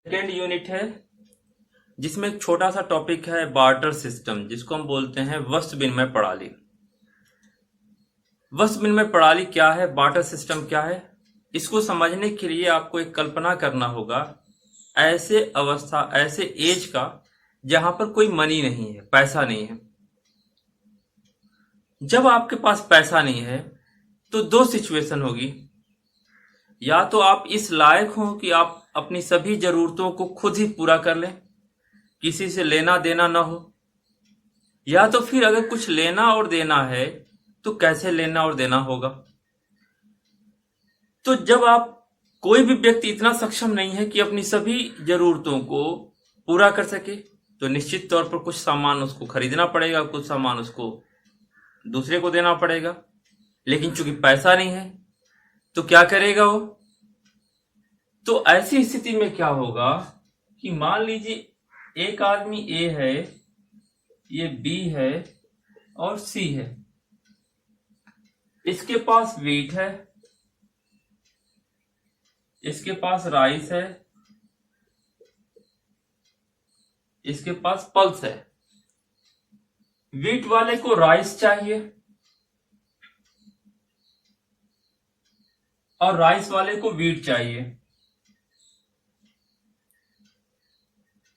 Second unit है जिसमें एक छोटा सा टॉपिक है बार्टर सिस्टम, जिसको हम बोलते हैं वस्तु विनिमय प्रणाली। वस्तु विनिमय प्रणाली क्या है, बार्टर सिस्टम क्या है, इसको समझने के लिए आपको एक कल्पना करना होगा ऐसे अवस्था, ऐसे एज का जहां पर कोई मनी नहीं है, पैसा नहीं है। जब आपके पास पैसा नहीं है तो दो सिचुएशन होगी। या तो आप इस लायक हो कि आप अपनी सभी जरूरतों को खुद ही पूरा कर लें, किसी से लेना देना ना हो, या तो फिर अगर कुछ लेना और देना है तो कैसे लेना और देना होगा। तो जब आप, कोई भी व्यक्ति इतना सक्षम नहीं है कि अपनी सभी जरूरतों को पूरा कर सके, तो निश्चित तौर पर कुछ सामान उसको खरीदना पड़ेगा, कुछ सामान उसको दूसरे को देना पड़ेगा। लेकिन चूंकि पैसा नहीं है तो क्या करेगा वो? तो ऐसी स्थिति में क्या होगा कि मान लीजिए एक आदमी ए है, ये बी है और सी है। इसके पास वीट है, इसके पास राइस है, इसके पास पल्स है। वीट वाले को राइस चाहिए और राइस वाले को वीट चाहिए।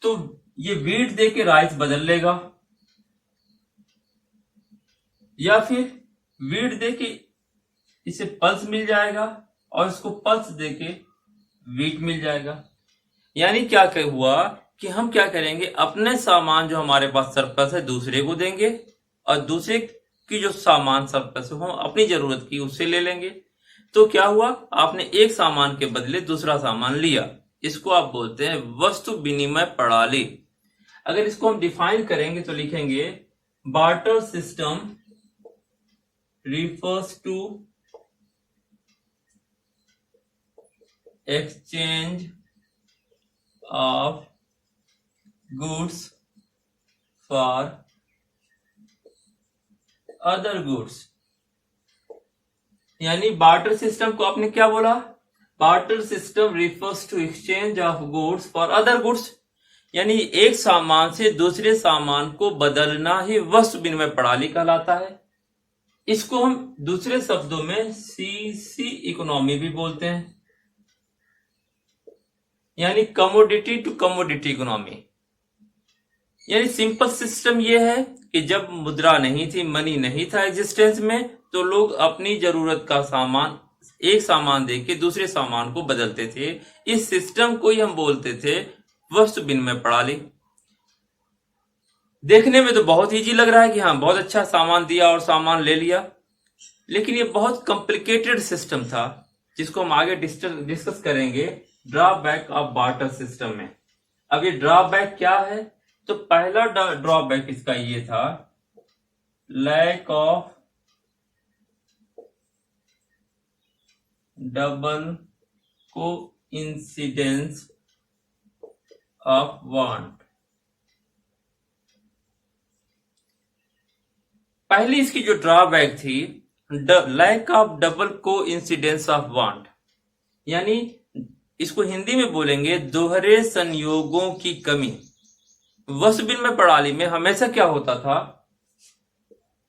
तो ये वीट दे के राइस बदल लेगा, या फिर वीट दे के इसे पल्स मिल जाएगा और इसको पल्स दे के वीट मिल जाएगा। यानी क्या हुआ कि हम क्या करेंगे, अपने सामान जो हमारे पास सरप्लस है दूसरे को देंगे और दूसरे की जो सामान सरप्लस हो अपनी जरूरत की उससे ले लेंगे। तो क्या हुआ, आपने एक सामान के बदले दूसरा सामान लिया। इसको आप बोलते हैं वस्तु विनिमय प्रणाली। अगर इसको हम डिफाइन करेंगे तो लिखेंगे barter system refers to exchange of goods for other goods। यानी बार्टर सिस्टम को आपने क्या बोला, barter system refers to exchange of goods for other goods। यानी एक सामान से दूसरे सामान को बदलना ही वस्तु विनिमय प्रणाली कहलाता है। इसको हम दूसरे शब्दों में सीसी इकोनॉमी भी बोलते हैं, यानी कमोडिटी टू कमोडिटी इकोनॉमी। यानी सिंपल सिस्टम यह है कि जब मुद्रा नहीं थी, मनी नहीं था एग्जिस्टेंस में, तो लोग अपनी जरूरत का सामान, एक सामान देके दूसरे सामान को बदलते थे। इस सिस्टम को ही हम बोलते थे वस्तु विनिमय प्रणाली। देखने में तो बहुत इजी लग रहा है कि हाँ बहुत अच्छा, सामान दिया और सामान ले लिया, लेकिन ये बहुत कॉम्प्लिकेटेड सिस्टम था जिसको हम आगे डिस्कस करेंगे ड्रॉबैक ऑफ बार्टर सिस्टम में। अब ये ड्रॉबैक क्या है, तो पहला ड्रॉबैक इसका ये था, lack of double coincidence of want. पहली इसकी जो ड्रॉबैक थी, lack of double coincidence of want, यानी इसको हिंदी में बोलेंगे दोहरे संयोगों की कमी। वस्तु विनिमय प्रणाली में हमेशा क्या होता था,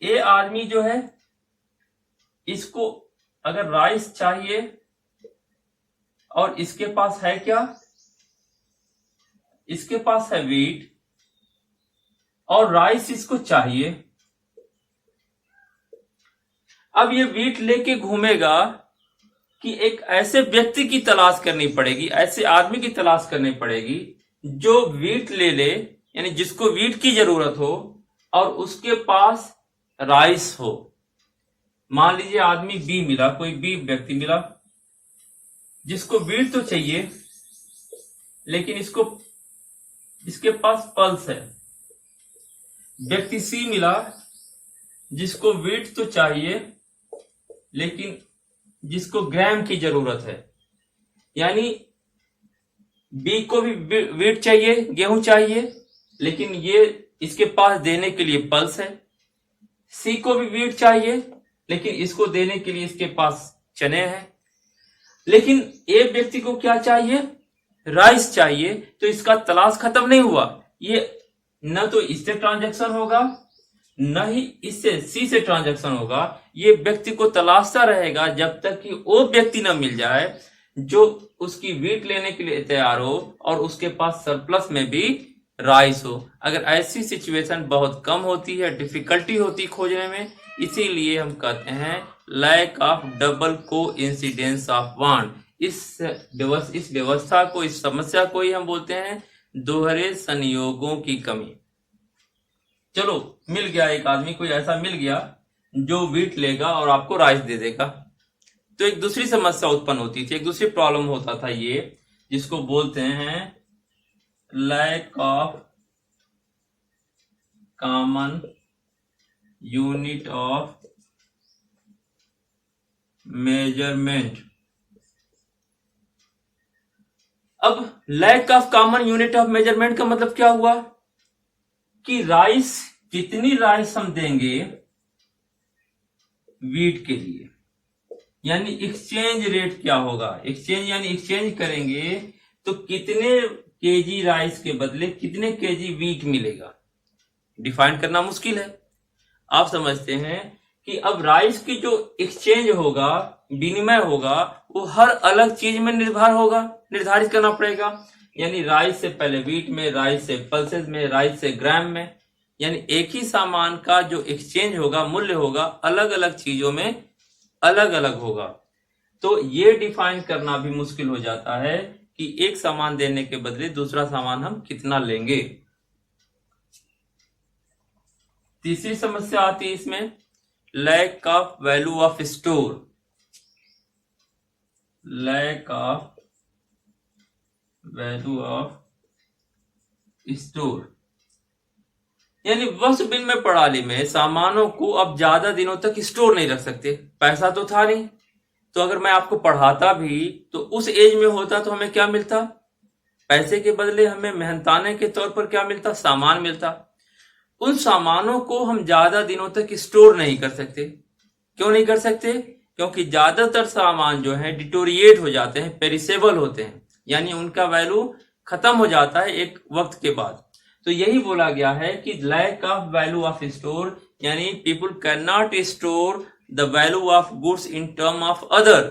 ये आदमी जो है, इसको अगर राइस चाहिए और इसके पास है क्या, इसके पास है वीट और राइस इसको चाहिए। अब ये वीट लेके घूमेगा कि एक ऐसे व्यक्ति की तलाश करनी पड़ेगी, ऐसे आदमी की तलाश करनी पड़ेगी जो वीट ले ले, यानी जिसको वीट की जरूरत हो और उसके पास राइस हो। मान लीजिए आदमी बी मिला, कोई बी व्यक्ति मिला जिसको वीट तो चाहिए लेकिन इसके पास पल्स है। व्यक्ति सी मिला जिसको वीट तो चाहिए लेकिन जिसको ग्राम की जरूरत है। यानी बी को भी वीट चाहिए, गेहूं चाहिए, लेकिन ये इसके पास देने के लिए पल्स है। सी को भी वीट चाहिए लेकिन इसको देने के लिए इसके पास चने हैं। लेकिन ए व्यक्ति को क्या चाहिए, राइस चाहिए, तो इसका तलाश खत्म नहीं हुआ। ये न तो इससे ट्रांजैक्शन होगा, न ही इससे सी से ट्रांजैक्शन होगा। ये व्यक्ति को तलाशता रहेगा जब तक कि वो व्यक्ति न मिल जाए जो उसकी वीट लेने के लिए तैयार हो और उसके पास सरप्लस में भी राइस हो। अगर ऐसी सिचुएशन बहुत कम होती है, डिफिकल्टी होती खोजने में, इसीलिए हम कहते हैं lack of double coincidence of want. इस व्यवस्था को, इस समस्या को ही हम बोलते हैं दोहरे संयोगों की कमी। चलो, मिल गया एक आदमी, कोई ऐसा मिल गया जो वीट लेगा और आपको राइस दे देगा। तो एक दूसरी समस्या उत्पन्न होती थी, एक दूसरी प्रॉब्लम होता था ये, जिसको बोलते हैं lack of common unit of measurement. अब lack of common unit of measurement का मतलब क्या हुआ कि राइस, कितनी राइस हम देंगे वीट के लिए, यानी एक्सचेंज रेट क्या होगा। एक्सचेंज यानी एक्सचेंज करेंगे तो कितने केजी राइस के बदले कितने केजी वीट मिलेगा, डिफाइन करना मुश्किल है। आप समझते हैं कि अब राइस की जो एक्सचेंज होगा, विनिमय होगा, वो हर अलग चीज में निर्धारित करना पड़ेगा। यानी राइस से पहले वीट में, राइस से पल्सेस में, राइस से ग्राम में, यानी एक ही सामान का जो एक्सचेंज होगा, मूल्य होगा, अलग अलग चीजों में अलग अलग होगा। तो ये डिफाइन करना भी मुश्किल हो जाता है कि एक सामान देने के बदले दूसरा सामान हम कितना लेंगे। तीसरी समस्या आती है इसमें, lack of value of store. Lack of value of store यानी वस्तु विनिमय प्रणाली में सामानों को अब ज्यादा दिनों तक स्टोर नहीं रख सकते। पैसा तो था नहीं, तो अगर मैं आपको पढ़ाता भी तो उस एज में होता तो हमें क्या मिलता, पैसे के बदले हमें मेहनताने के तौर पर क्या मिलता, सामान मिलता। उन सामानों को हम ज्यादा दिनों तक स्टोर नहीं कर सकते। क्यों नहीं कर सकते? क्योंकि ज्यादातर सामान जो है डिटोरिएट हो जाते हैं, पेरिसेबल होते हैं, यानी उनका वैल्यू खत्म हो जाता है एक वक्त के बाद। तो यही बोला गया है कि lack of value of store, यानी people can not store the value of goods in term of other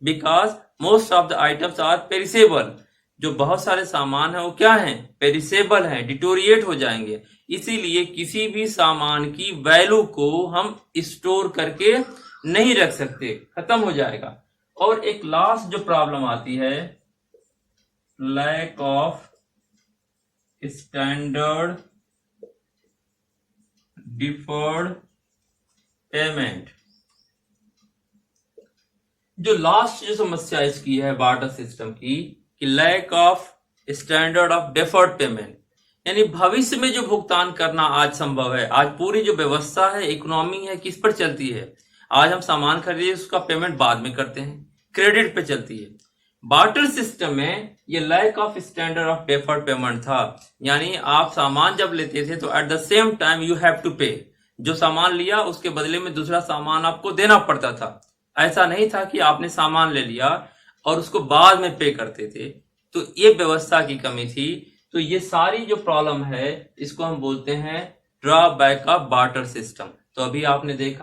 because most of the items are perishable. जो बहुत सारे सामान है वो क्या है, पेरिसेबल है, डिटोरिएट हो जाएंगे। इसीलिए किसी भी सामान की वैल्यू को हम स्टोर करके नहीं रख सकते, खत्म हो जाएगा। और एक लास्ट जो प्रॉब्लम आती है, lack of standard deferred payment. जो लास्ट जो समस्या इसकी है बार्टर सिस्टम की, कि lack of standard of deferred payment, यानी भविष्य में जो भुगतान करना आज संभव है। आज पूरी जो व्यवस्था है, इकोनॉमी है, किस पर चलती है? आज हम सामान खरीदे, उसका पेमेंट बाद में करते हैं, क्रेडिट पे चलती है। बार्टर सिस्टम में ये lack of standard of deferred payment था, यानी आप सामान जब लेते थे तो at the same time you have to pay. जो सामान लिया उसके बदले में दूसरा सामान आपको देना पड़ता था। ऐसा नहीं था कि आपने सामान ले लिया और उसको बाद में पे करते थे। तो ये व्यवस्था की कमी थी। तो ये सारी जो प्रॉब्लम है, इसको हम बोलते हैं ड्रॉबैक ऑफ बार्टर सिस्टम। तो अभी आपने देखा